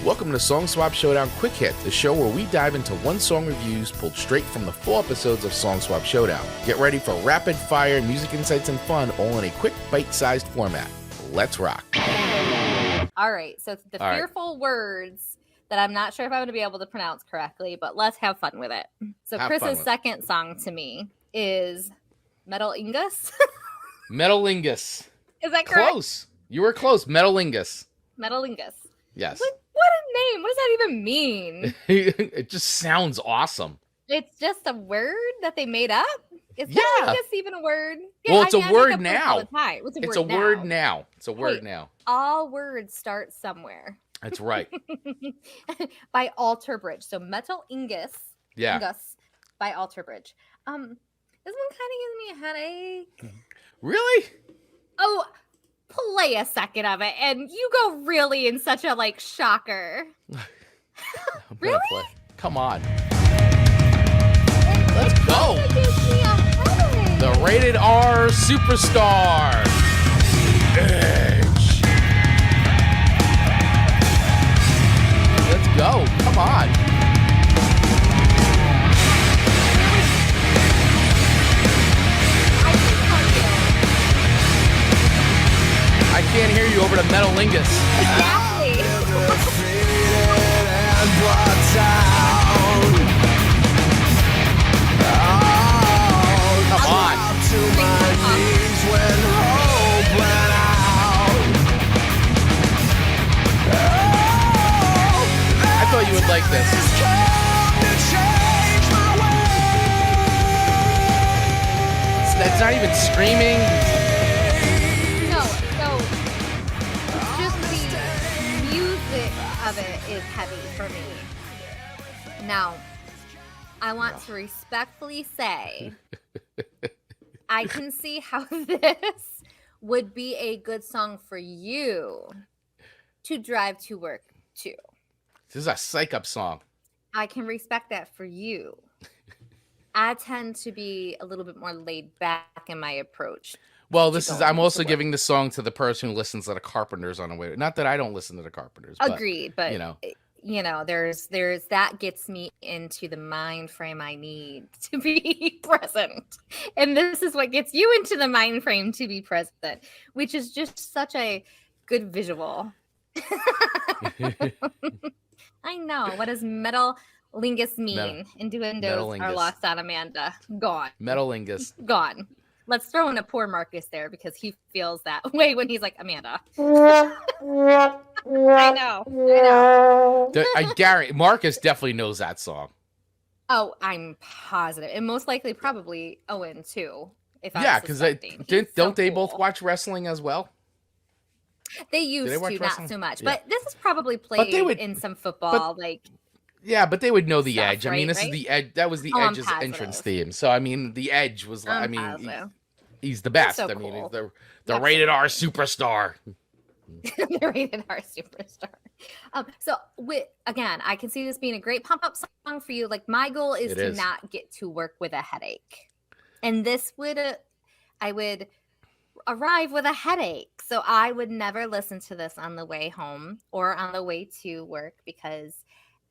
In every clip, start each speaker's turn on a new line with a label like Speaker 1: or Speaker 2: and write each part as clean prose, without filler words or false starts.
Speaker 1: Welcome to Song Swap Showdown Quick Hit, the show where we dive into one song reviews pulled straight from the full episodes of Song Swap Showdown. Get ready for rapid fire music insights and fun, all in a quick bite-sized format. Let's rock.
Speaker 2: All right, so the fearful words that I'm not sure if I'm going to be able to pronounce correctly, but let's have fun with it. So Chris's second song to me is Metalingus.
Speaker 1: Metalingus.
Speaker 2: Is that correct?
Speaker 1: Close. You were close. Metalingus.
Speaker 2: Metalingus.
Speaker 1: Yes.
Speaker 2: What a name. What does that even mean?
Speaker 1: It just sounds awesome.
Speaker 2: It's just a word that they made up? Is Metalingus even a word?
Speaker 1: Yeah, well, it's a word now.
Speaker 2: It's a word now.
Speaker 1: It's a word now.
Speaker 2: All words start somewhere.
Speaker 1: That's right.
Speaker 2: By Alter Bridge. So Metalingus.
Speaker 1: Yeah.
Speaker 2: Ingus by Alter Bridge. This one kind of gives me a headache.
Speaker 1: Really?
Speaker 2: Oh, play a second of it, and you go really in such a shocker.
Speaker 1: Really? Come on. Let's go. The rated R superstar. Edge. Let's go. Come on. I can't hear you over to Metalingus.
Speaker 2: Exactly.
Speaker 1: Come on. I thought you would like this. That's not even screaming.
Speaker 2: Of it is heavy for me. Now, I want to respectfully say I can see how this would be a good song for you to drive to work to.
Speaker 1: This is a psych up song.
Speaker 2: I can respect that for you. I tend to be a little bit more laid back in my approach.
Speaker 1: Well, I'm also giving this song to the person who listens to the Carpenters on the way. Not that I don't listen to the Carpenters.
Speaker 2: Agreed, but there's that gets me into the mind frame I need to be present. And this is what gets you into the mind frame to be present, which is just such a good visual. I know. What does Metalingus mean? Innuendos are lost on Amanda. Gone.
Speaker 1: Metalingus.
Speaker 2: Gone. Let's throw in a poor Marcus there because he feels that way when he's like, Amanda. I know.
Speaker 1: Gary, Marcus definitely knows that song.
Speaker 2: Oh, I'm positive. And most likely probably Owen too.
Speaker 1: Because don't they both watch wrestling as well?
Speaker 2: They used to, not so much. But this is probably played in some football,
Speaker 1: Yeah, but they would know the Edge.
Speaker 2: Right,
Speaker 1: I mean, this is the Edge. That was the Edge's entrance theme. So, I mean, the Edge was like, he's the best.
Speaker 2: So
Speaker 1: I mean,
Speaker 2: cool.
Speaker 1: he's the rated R superstar.
Speaker 2: The rated R superstar. Again, I can see this being a great pump up song for you. Like, my goal is to not get to work with a headache. And this I would arrive with a headache. So I would never listen to this on the way home or on the way to work because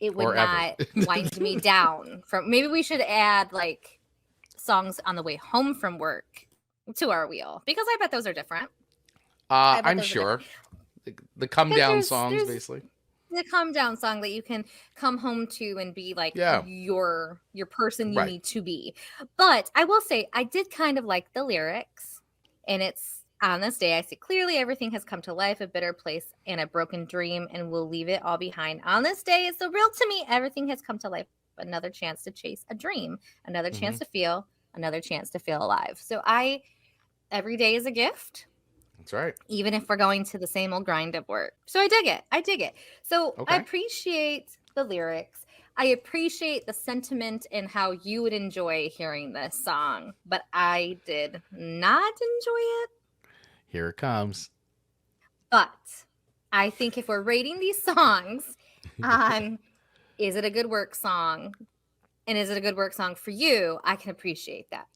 Speaker 2: it would not wind me down. Maybe we should add songs on the way home from work to our wheel because I bet those are different.
Speaker 1: I'm sure. The come down songs, basically.
Speaker 2: The come down song that you can come home to and be your person you need to be. But I will say I did kind of like the lyrics, and it's on this day, I see clearly everything has come to life, a bitter place and a broken dream, and we'll leave it all behind. On this day, it's so real to me. Everything has come to life. Another chance to chase a dream, another chance to feel, another chance to feel alive. So every day is a gift.
Speaker 1: That's right.
Speaker 2: Even if we're going to the same old grind of work. So I dig it. So I appreciate the lyrics. I appreciate the sentiment and how you would enjoy hearing this song, but I did not enjoy it.
Speaker 1: Here it comes.
Speaker 2: But I think if we're rating these songs on is it a good work song and is it a good work song for you, I can appreciate that.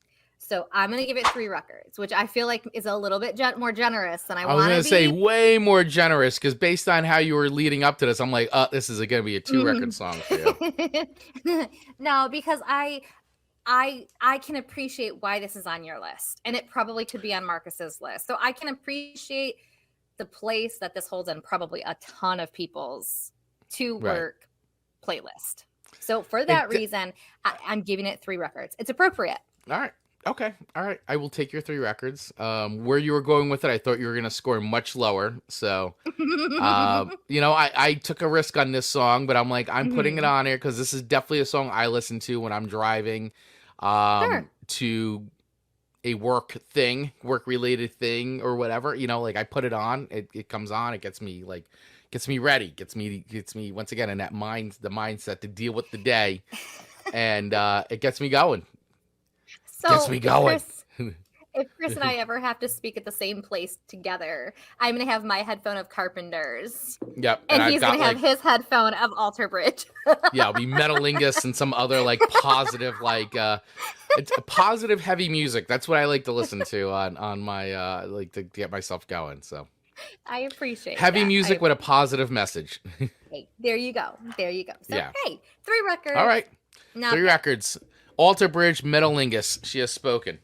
Speaker 2: So I'm going to give it 3 records, which I feel like is a little bit more generous than I want to be.
Speaker 1: I was going to say way more generous, because based on how you were leading up to this, I'm like, this is going to be a 2-record song for you.
Speaker 2: No, because I can appreciate why this is on your list, and it probably could be on Marcus's list. So I can appreciate the place that this holds in probably a ton of people's to-work playlist. So for that reason, I'm giving it 3 records. It's appropriate.
Speaker 1: All right. Okay. All right. I will take your 3 records. Where you were going with it, I thought you were going to score much lower. So, I took a risk on this song, but I'm like, I'm putting it on here because this is definitely a song I listen to when I'm driving to a work-related thing or whatever. I put it on, it comes on, it gets me ready, gets me once again in that the mindset to deal with the day, and it gets me going.
Speaker 2: So
Speaker 1: gets me going.
Speaker 2: If Chris and I ever have to speak at the same place together, I'm going to have my headphone of Carpenters.
Speaker 1: Yep.
Speaker 2: And he's going to have his headphone of Alter Bridge.
Speaker 1: Yeah, it'll be Metalingus and some other positive, it's a positive heavy music. That's what I like to listen to on my, to get myself going. So
Speaker 2: I appreciate
Speaker 1: heavy music with a positive message.
Speaker 2: Hey, there you go. So,
Speaker 1: yeah.
Speaker 2: Hey, 3 records.
Speaker 1: All right. 3 records. Alter Bridge, Metalingus. She has spoken.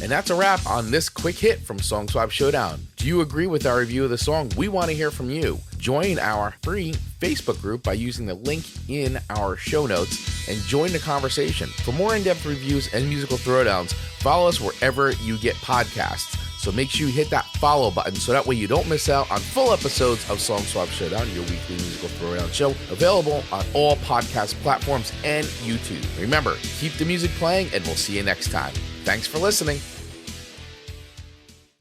Speaker 1: And that's a wrap on this quick hit from Song Swap Showdown. Do you agree with our review of the song? We want to hear from you. Join our free Facebook group by using the link in our show notes and join the conversation. For more in-depth reviews and musical throwdowns, follow us wherever you get podcasts. So make sure you hit that follow button so that way you don't miss out on full episodes of Song Swap Showdown, your weekly musical throwdown show, available on all podcast platforms and YouTube. Remember, keep the music playing, and we'll see you next time. Thanks for listening.